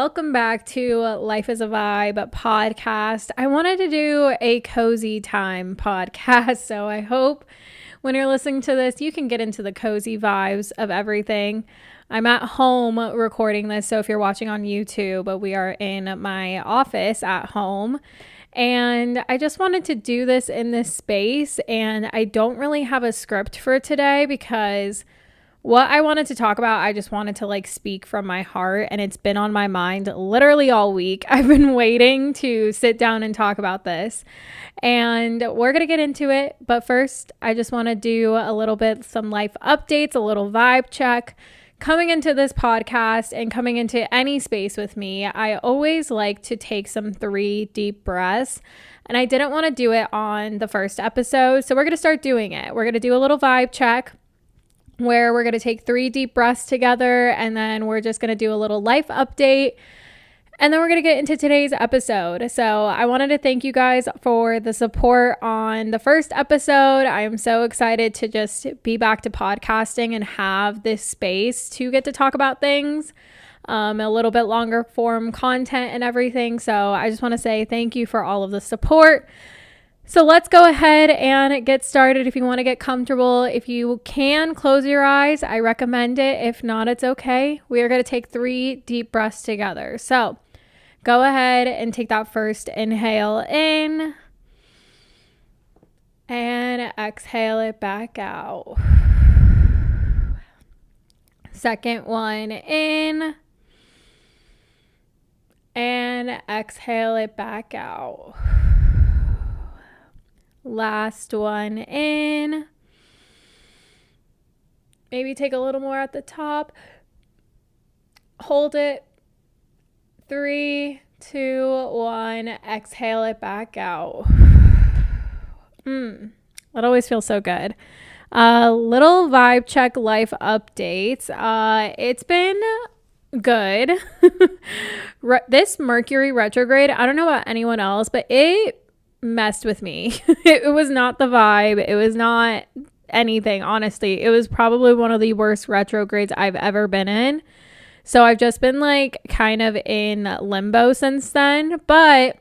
welcome back to Life is a Vibe podcast. I wanted to do a cozy time podcast, so I hope when you're listening to this, you can get into the cozy vibes of everything. I'm at home recording this, so if you're watching on YouTube, we are in my office at home. And I just wanted to do this in this space, and I don't really have a script for today because what I wanted to talk about, I just wanted to speak from my heart, and it's been on my mind literally all week. I've been waiting to sit down and talk about this, and we're going to get into it. But first, I just want to do some life updates, a little vibe check. Coming into this podcast and coming into any space with me, I always like to take some 3 deep breaths, and I didn't want to do it on the first episode, so we're going to start doing it. We're going to do a little vibe check where we're going to take 3 deep breaths together, and then we're just going to do a little life update, and then we're going to get into today's episode. So I wanted to thank you guys for the support on the first episode. I am so excited to just be back to podcasting and have this space to get to talk about things, a little bit longer form content and everything. So I just want to say thank you for all of the support. So let's go ahead and get started. If you want to get comfortable, if you can close your eyes, I recommend it. If not, it's okay. We are going to take 3 deep breaths together. So go ahead and take that first inhale in and exhale it back out. Second one in and exhale it back out. Last one in. Maybe take a little more at the top. Hold it. 3, 2, 1. Exhale it back out. That always feels so good. Little vibe check life updates. It's been good. This Mercury retrograde, I don't know about anyone else, but it messed with me. It was not the vibe. It was not anything, honestly. It was probably one of the worst retrogrades I've ever been in. So I've just been kind of in limbo since then. But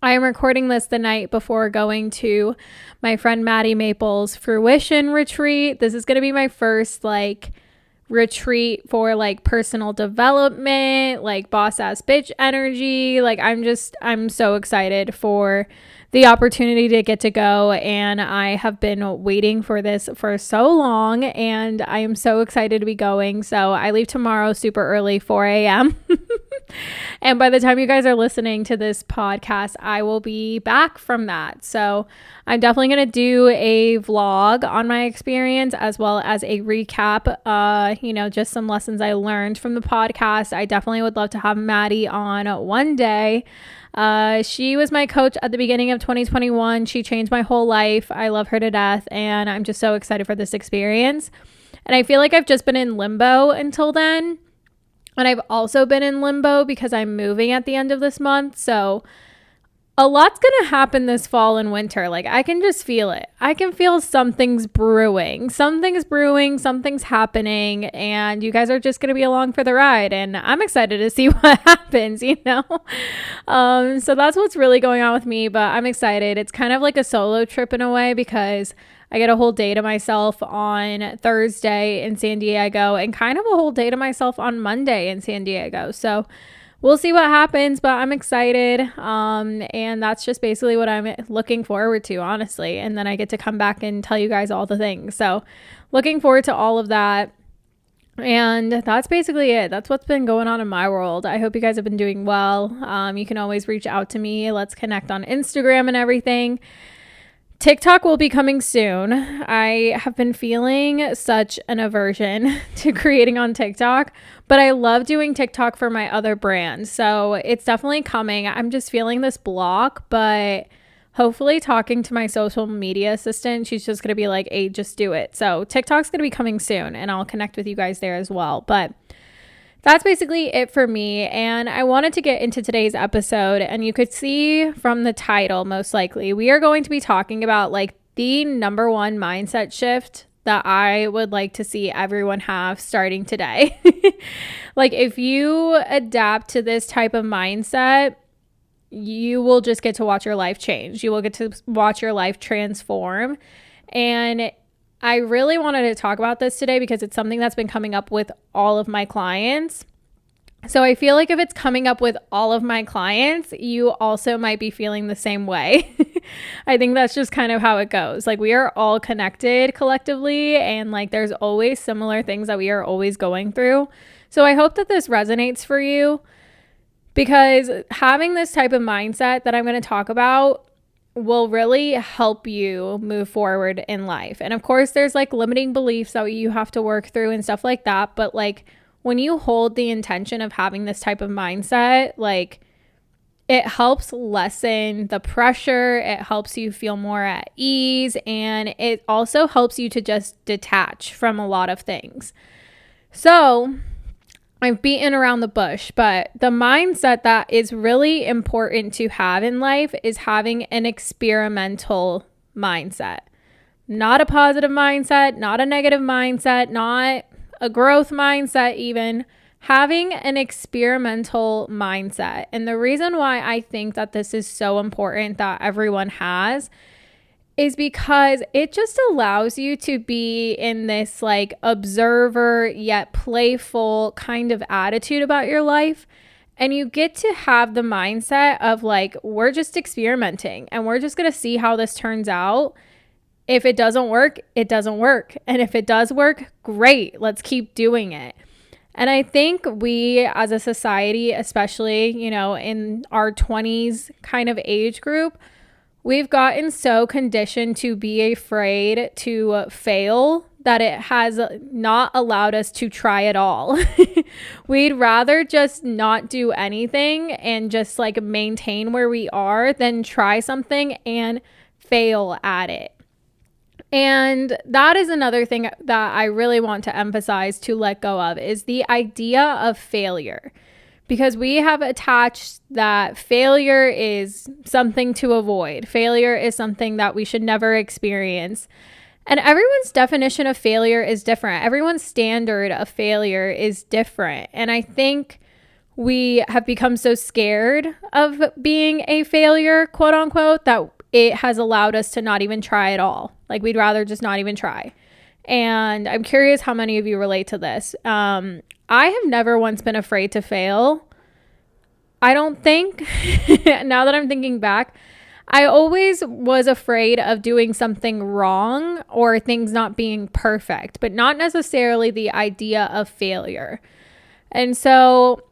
I am recording this the night before going to my friend Maddie Maple's fruition retreat. This is going to be my first retreat for personal development, boss ass bitch energy. I'm so excited for the opportunity to get to go, and I have been waiting for this for so long, and I am so excited to be going. So I leave tomorrow super early, 4 a.m. And by the time you guys are listening to this podcast, I will be back from that. So I'm definitely going to do a vlog on my experience as well as a recap, just some lessons I learned from the podcast. I definitely would love to have Maddie on one day. She was my coach at the beginning of 2021. She changed my whole life. I love her to death, and I'm just so excited for this experience. And I feel like I've just been in limbo until then. And I've also been in limbo because I'm moving at the end of this month. So a lot's going to happen this fall and winter. I can just feel it. I can feel something's brewing. Something's happening. And you guys are just going to be along for the ride. And I'm excited to see what happens, So that's what's really going on with me. But I'm excited. It's kind of like a solo trip in a way because I get a whole day to myself on Thursday in San Diego and kind of a whole day to myself on Monday in San Diego. So we'll see what happens, but I'm excited. And that's just basically what I'm looking forward to, honestly. And then I get to come back and tell you guys all the things. So looking forward to all of that. And that's basically it. That's what's been going on in my world. I hope you guys have been doing well. You can always reach out to me. Let's connect on Instagram and everything. TikTok will be coming soon. I have been feeling such an aversion to creating on TikTok, but I love doing TikTok for my other brands. So it's definitely coming. I'm just feeling this block, but hopefully talking to my social media assistant, she's just going to be like, hey, just do it. So TikTok's going to be coming soon, and I'll connect with you guys there as well. But that's basically it for me. And I wanted to get into today's episode, and you could see from the title, most likely, we are going to be talking about the number one mindset shift that I would like to see everyone have starting today. Like, if you adapt to this type of mindset, you will just get to watch your life change. You will get to watch your life transform. And I really wanted to talk about this today because it's something that's been coming up with all of my clients. So I feel like if it's coming up with all of my clients, you also might be feeling the same way. I think that's just kind of how it goes. Like, we are all connected collectively, and like there's always similar things that we are always going through. So I hope that this resonates for you, because having this type of mindset that I'm going to talk about will really help you move forward in life. And of course, there's like limiting beliefs that you have to work through and stuff like that. But like, when you hold the intention of having this type of mindset, like, it helps lessen the pressure. It helps you feel more at ease. And it also helps you to just detach from a lot of things. So I've beaten around the bush, but the mindset that is really important to have in life is having an experimental mindset. Not a positive mindset, not a negative mindset, not a growth mindset even. Having an experimental mindset. And the reason why I think that this is so important that everyone has is because it just allows you to be in this like observer yet playful kind of attitude about your life. And you get to have the mindset of like, we're just experimenting and we're just going to see how this turns out. If it doesn't work, it doesn't work. And if it does work, great, let's keep doing it. And I think we as a society, especially, you know, in our 20s kind of age group, we've gotten so conditioned to be afraid to fail that it has not allowed us to try at all. We'd rather just not do anything and just like maintain where we are than try something and fail at it. And that is another thing that I really want to emphasize to let go of, is the idea of failure. Because we have attached that failure is something to avoid. Failure is something that we should never experience. And everyone's definition of failure is different. Everyone's standard of failure is different. And I think we have become so scared of being a failure, quote unquote, that it has allowed us to not even try at all. Like, we'd rather just not even try. And I'm curious how many of you relate to this. I have never once been afraid to fail. I don't think, now that I'm thinking back, I always was afraid of doing something wrong or things not being perfect, but not necessarily the idea of failure. And so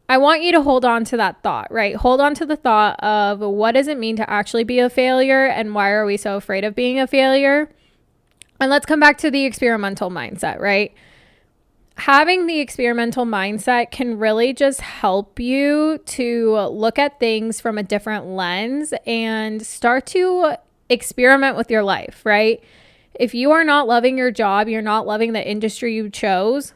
I want you to hold on to that thought, right? Hold on to the thought of, what does it mean to actually be a failure, and why are we so afraid of being a failure? And let's come back to the experimental mindset, right? Having the experimental mindset can really just help you to look at things from a different lens and start to experiment with your life, right? If you are not loving your job, you're not loving the industry you chose,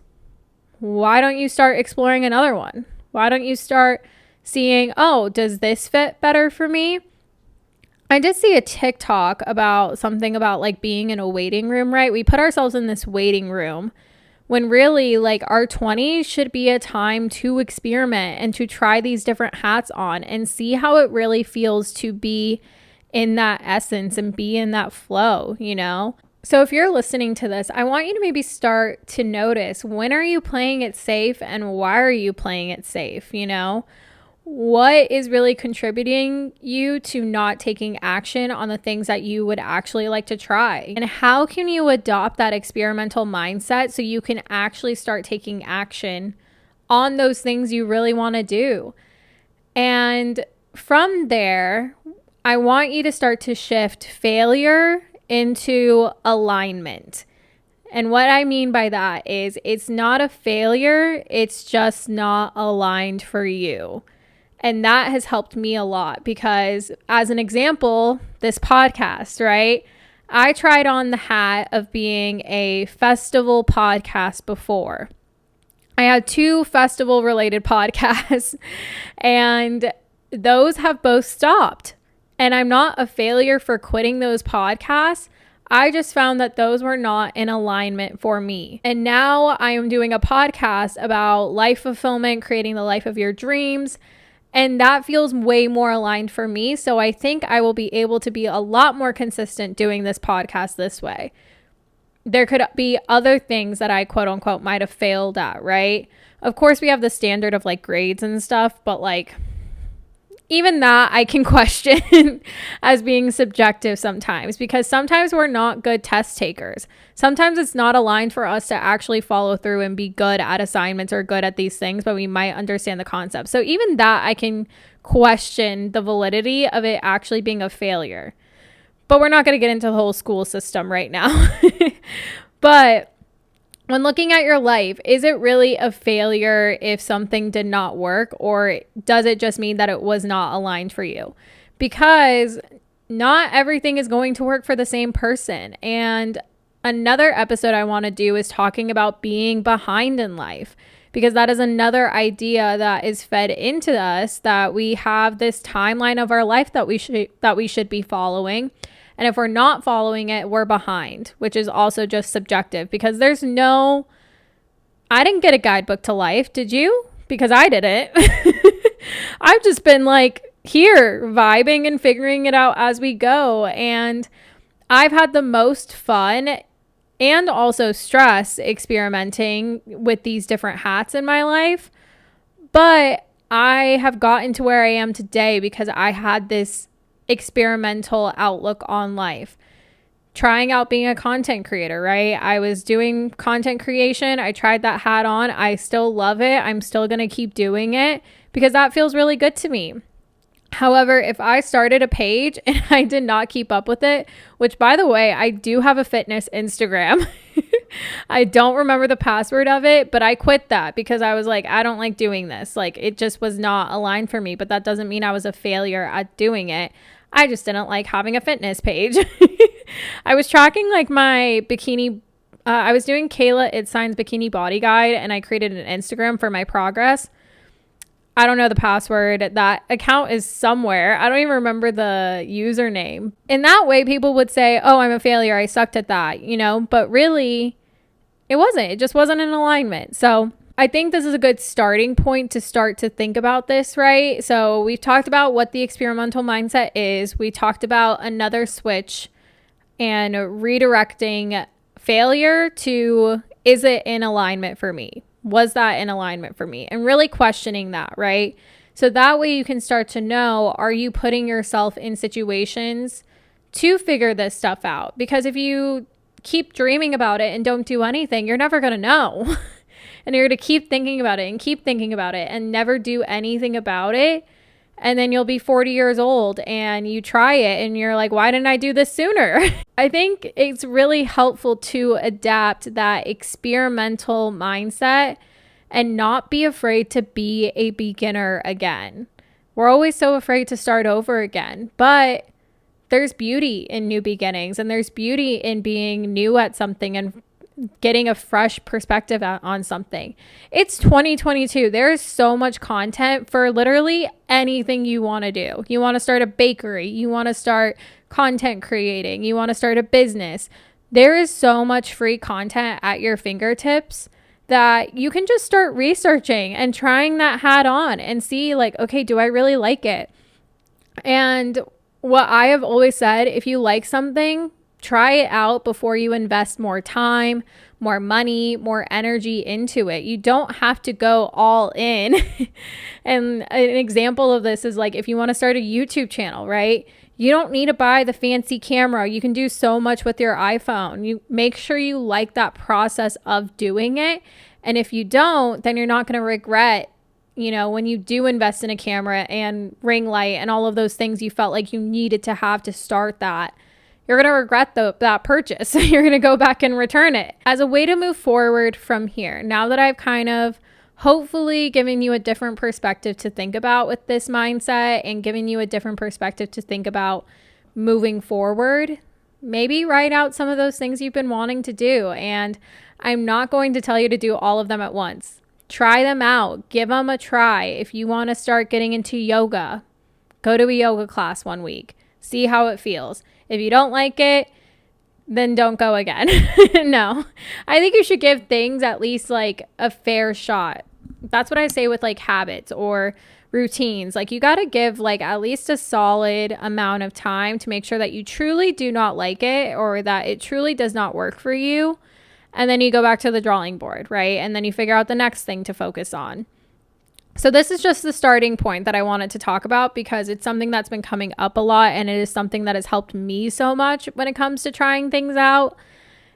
why don't you start exploring another one? Why don't you start seeing, oh, does this fit better for me? I did see a TikTok about something about like being in a waiting room, right? We put ourselves in this waiting room when really like our 20s should be a time to experiment and to try these different hats on and see how it really feels to be in that essence and be in that flow, you know? So if you're listening to this, I want you to maybe start to notice, when are you playing it safe and why are you playing it safe? You know, what is really contributing you to not taking action on the things that you would actually like to try? And how can you adopt that experimental mindset so you can actually start taking action on those things you really want to do? And from there, I want you to start to shift failure into alignment. And what I mean by that is, it's not a failure, it's just not aligned for you. And that has helped me a lot because, as an example, this podcast, right? I tried on the hat of being a festival podcast before. I had 2 festival related podcasts and those have both stopped. And I'm not a failure for quitting those podcasts. I just found that those were not in alignment for me. And now I am doing a podcast about life fulfillment, creating the life of your dreams. And that feels way more aligned for me. So I think I will be able to be a lot more consistent doing this podcast this way. There could be other things that I quote unquote might have failed at, right? Of course, we have the standard of like grades and stuff, but like even that I can question as being subjective sometimes, because sometimes we're not good test takers. Sometimes it's not aligned for us to actually follow through and be good at assignments or good at these things, but we might understand the concept. So even that I can question the validity of it actually being a failure. But we're not going to get into the whole school system right now. But when looking at your life, is it really a failure if something did not work, or does it just mean that it was not aligned for you? Because not everything is going to work for the same person. And another episode I want to do is talking about being behind in life, because that is another idea that is fed into us, that we have this timeline of our life that we should be following. And if we're not following it, we're behind, which is also just subjective, because I didn't get a guidebook to life. Did you? Because I didn't. I've just been like here vibing and figuring it out as we go. And I've had the most fun and also stress experimenting with these different hats in my life. But I have gotten to where I am today because I had this experimental outlook on life. Trying out being a content creator, right? I was doing content creation. I tried that hat on. I still love it. I'm still going to keep doing it because that feels really good to me. However, if I started a page and I did not keep up with it, which by the way, I do have a fitness Instagram. I don't remember the password of it, but I quit that because I was like, I don't like doing this. Like it just was not aligned for me, but that doesn't mean I was a failure at doing it. I just didn't like having a fitness page. I was tracking like my bikini. I was doing Kayla Itzsign's bikini body guide, and I created an Instagram for my progress. I don't know the password. That account is somewhere. I don't even remember the username. In that way, people would say, oh, I'm a failure. I sucked at that, but really it wasn't. It just wasn't in alignment. So I think this is a good starting point to start to think about this, right? So we've talked about what the experimental mindset is. We talked about another switch and redirecting failure to, is it in alignment for me? Was that in alignment for me? And really questioning that, right? So that way you can start to know, are you putting yourself in situations to figure this stuff out? Because if you keep dreaming about it and don't do anything, you're never going to know. And you're going to keep thinking about it and keep thinking about it and never do anything about it. And then you'll be 40 years old and you try it and you're like, why didn't I do this sooner? I think it's really helpful to adapt that experimental mindset and not be afraid to be a beginner again. We're always so afraid to start over again, but there's beauty in new beginnings, and there's beauty in being new at something and getting a fresh perspective on something. It's 2022. There is so much content for literally anything you want to do. You want to start a bakery, you want to start content creating, you want to start a business. There is so much free content at your fingertips that you can just start researching and trying that hat on and see like, okay, do I really like it? And what I have always said, if you like something, try it out before you invest more time, more money, more energy into it. You don't have to go all in. And an example of this is like if you want to start a YouTube channel, right? You don't need to buy the fancy camera. You can do so much with your iPhone. You make sure you like that process of doing it. And if you don't, then you're not going to regret, when you do invest in a camera and ring light and all of those things you felt like you needed to have to start that. You're going to regret that purchase. You're going to go back and return it. As a way to move forward from here, now that I've kind of hopefully given you a different perspective to think about with this mindset and giving you a different perspective to think about moving forward, maybe write out some of those things you've been wanting to do. And I'm not going to tell you to do all of them at once. Try them out. Give them a try. If you want to start getting into yoga, go to a yoga class one week. See how it feels. If you don't like it, then don't go again. No, I think you should give things at least like a fair shot. That's what I say with like habits or routines. Like you got to give like at least a solid amount of time to make sure that you truly do not like it or that it truly does not work for you. And then you go back to the drawing board, right? And then you figure out the next thing to focus on. So this is just the starting point that I wanted to talk about because it's something that's been coming up a lot, and it is something that has helped me so much when it comes to trying things out.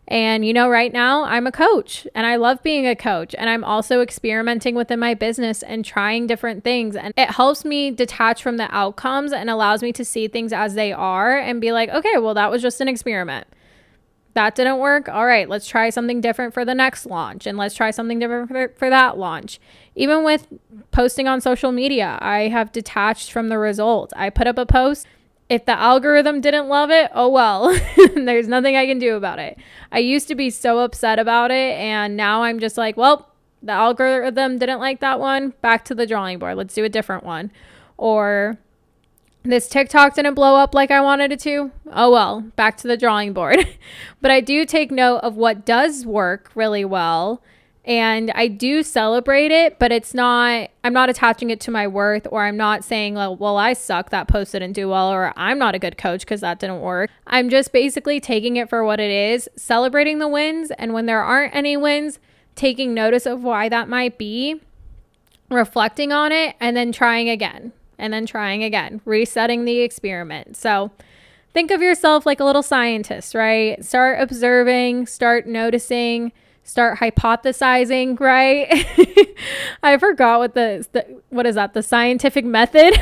And, you know, right now I'm a coach and I love being a coach, and I'm also experimenting within my business and trying different things. And it helps me detach from the outcomes and allows me to see things as they are and be like, okay, well, that was just an experiment. That didn't work. All right, let's try something different for the next launch, and let's try something different for that launch. Even with posting on social media, I have detached from the result. I put up a post. If the algorithm didn't love it, oh well, there's nothing I can do about it. I used to be so upset about it, and now I'm just like, well, the algorithm didn't like that one. Back to the drawing board. Let's do a different one. Or this TikTok didn't blow up like I wanted it to. Oh well, back to the drawing board. But I do take note of what does work really well. And I do celebrate it, but I'm not attaching it to my worth, or I'm not saying, well, I suck, that post didn't do well, or I'm not a good coach because that didn't work. I'm just basically taking it for what it is, celebrating the wins. And when there aren't any wins, taking notice of why that might be, reflecting on it, and then trying again. And then trying again, resetting the experiment. So think of yourself like a little scientist, right? Start observing, start noticing, start hypothesizing, right? I forgot what is that? The scientific method?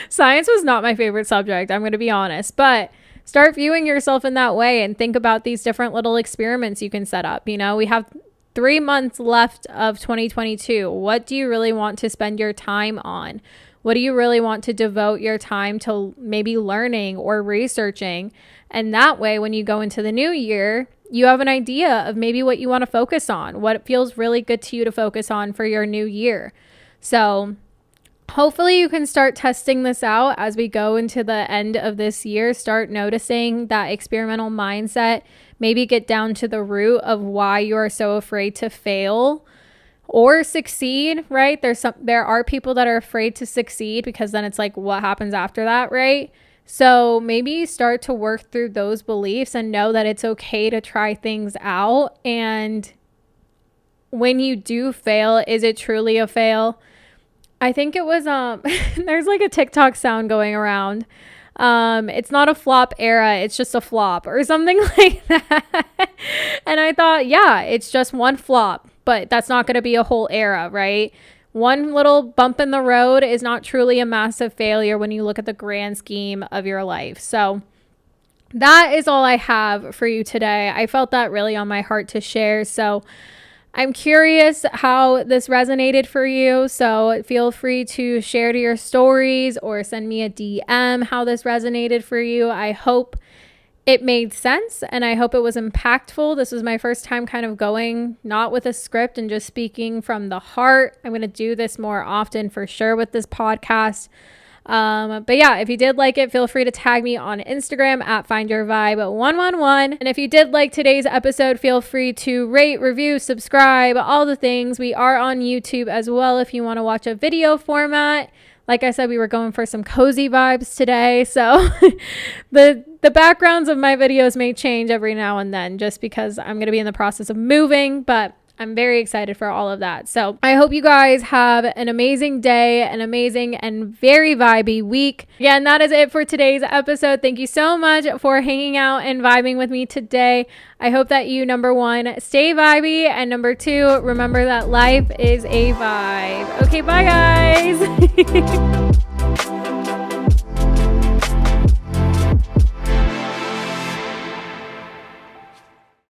Science was not my favorite subject, I'm going to be honest, but start viewing yourself in that way and think about these different little experiments you can set up. You know, we have 3 months left of 2022. What do you really want to spend your time on? What do you really want to devote your time to maybe learning or researching? And that way, when you go into the new year, you have an idea of maybe what you want to focus on, what feels really good to you to focus on for your new year. So hopefully you can start testing this out as we go into the end of this year. Start noticing that experimental mindset. Maybe get down to the root of why you are so afraid to fail or succeed, right? There are people that are afraid to succeed because then it's like, what happens after that, right? So maybe start to work through those beliefs and know that it's okay to try things out. And when you do fail, is it truly a fail? I think it was, there's like a TikTok sound going around. It's not a flop era, it's just a flop or something like that. And I thought, yeah, it's just one flop, but that's not going to be a whole era, right? One little bump in the road is not truly a massive failure when you look at the grand scheme of your life. So that is all I have for you today. I felt that really on my heart to share. So I'm curious how this resonated for you. So feel free to share to your stories or send me a DM how this resonated for you. I hope it made sense and I hope it was impactful. This was my first time kind of going not with a script and just speaking from the heart. I'm going to do this more often for sure with this podcast. But yeah, if you did like it, feel free to tag me on Instagram at findyourvibe111. And if you did like today's episode, feel free to rate, review, subscribe, all the things. We are on YouTube as well if you want to watch a video format. Like I said, we were going for some cozy vibes today. So the backgrounds of my videos may change every now and then just because I'm going to be in the process of moving, but I'm very excited for all of that. So I hope you guys have an amazing day, an amazing and very vibey week. Again, that is it for today's episode. Thank you so much for hanging out and vibing with me today. I hope that you, number one, stay vibey, and number two, remember that life is a vibe. Okay, bye guys.